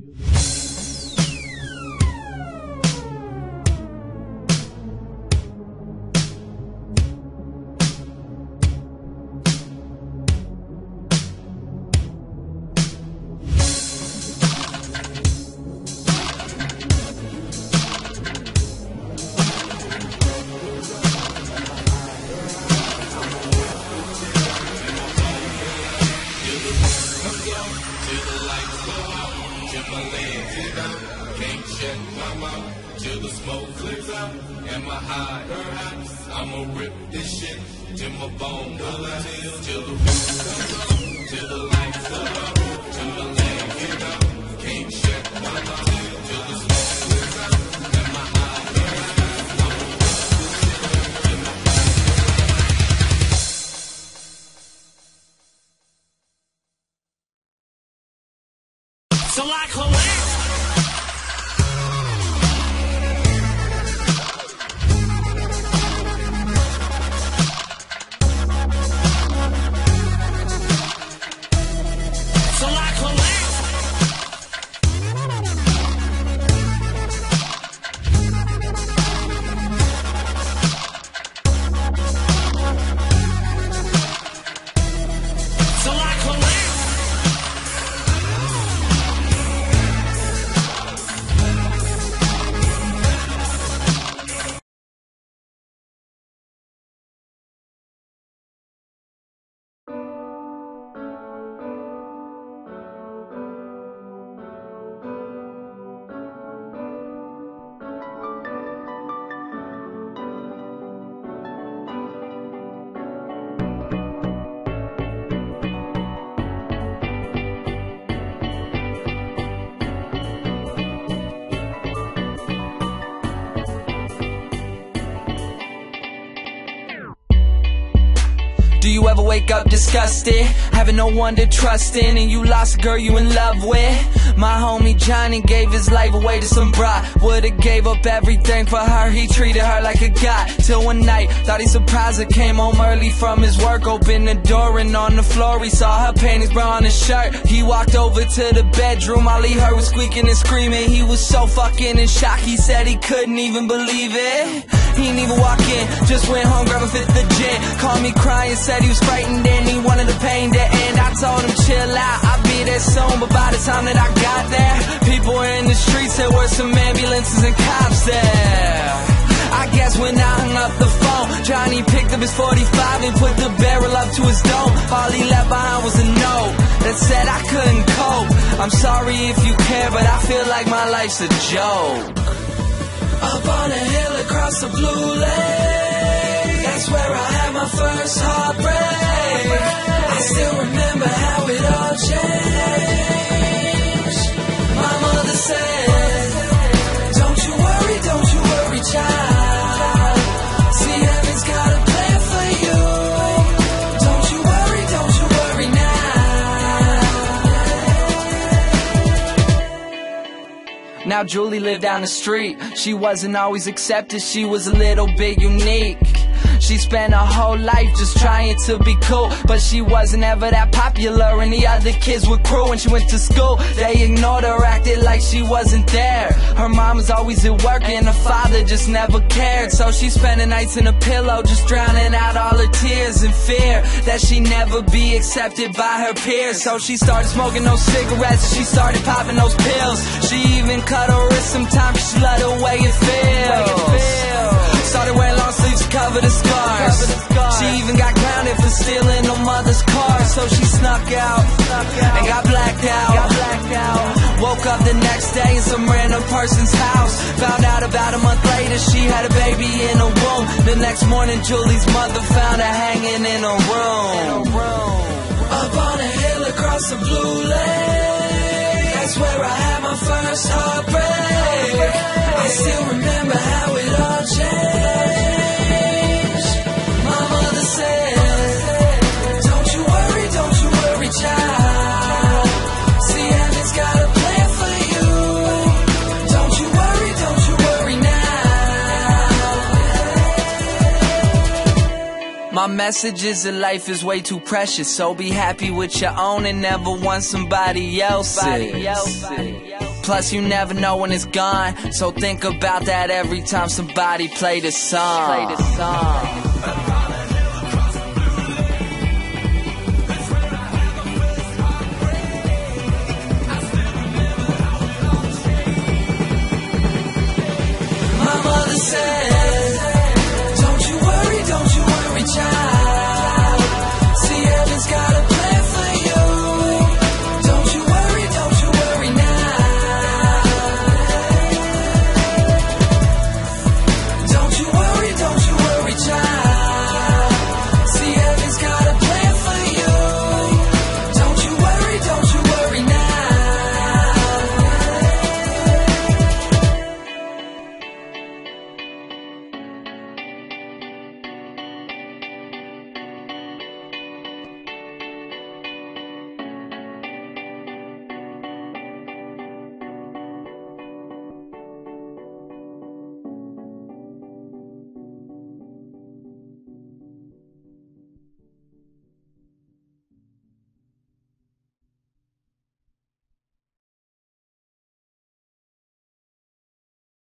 Can't shut my mouth till the smoke clears out. Am I high? Perhaps. I'ma rip this shit till my bone collapse. Till the roof comes up, till the lights are up, till the land get up. Can't shut my mouth till the smoke clears out. Am I high? Perhaps. I'ma rip this shit till my bone. So I collapse. Do you ever wake up disgusted, having no one to trust in, and you lost a girl you in love with? My homie Johnny gave his life away to some bride. Would've gave up everything for her, he treated her like a god. Till one night, thought he surprised her, came home early from his work, opened the door and on the floor he saw her panties, bra on his shirt. He walked over to the bedroom, all he heard was squeaking and screaming. He was so fucking in shock, he said he couldn't even believe it. He didn't even walk in, just went home, grabbed a fifth of gin. Called me crying, said he was frightened and he wanted the pain to end. I told him chill out, I'll be there soon. But by the time that I got there, people were in the streets, there were some ambulances and cops there. I guess when I hung up the phone, Johnny picked up his 45 and put the barrel up to his dome. All he left behind was a note that said I couldn't cope. I'm sorry if you care, but I feel like my life's a joke. Up on a hill across the blue lake, that's where I had my first heartbreak. I still remember how it all changed. My mother said, don't you worry, child. See, heaven's got a plan for you. Don't you worry now. Now Julie lived down the street. She wasn't always accepted, she was a little bit unique. She spent her whole life just trying to be cool, but she wasn't ever that popular and the other kids were cruel. When she went to school, they ignored her, acted like she wasn't there. Her mom was always at work and her father just never cared. So she spent the nights in a pillow, just drowning out all her tears in fear that she'd never be accepted by her peers. So she started smoking those cigarettes, she started popping those pills. She even cut her wrist sometimes, she loved the way it feels. Started wearing long sleeves to cover the scars. She even got grounded for stealing her mother's car. So she snuck out and got blacked out. Woke up the next day in some random person's house. Found out about a month later she had a baby in her womb. The next morning Julie's mother found her hanging in her room. Up on a hill across the blue lake, that's where I had my first heartbreak. I still remember how it all changed. My mother said, don't you worry, child. See, heaven's got a plan for you. Don't you worry now. My message is that life is way too precious, so be happy with your own and never want somebody else's. Plus you never know when it's gone, so think about that every time somebody play this song.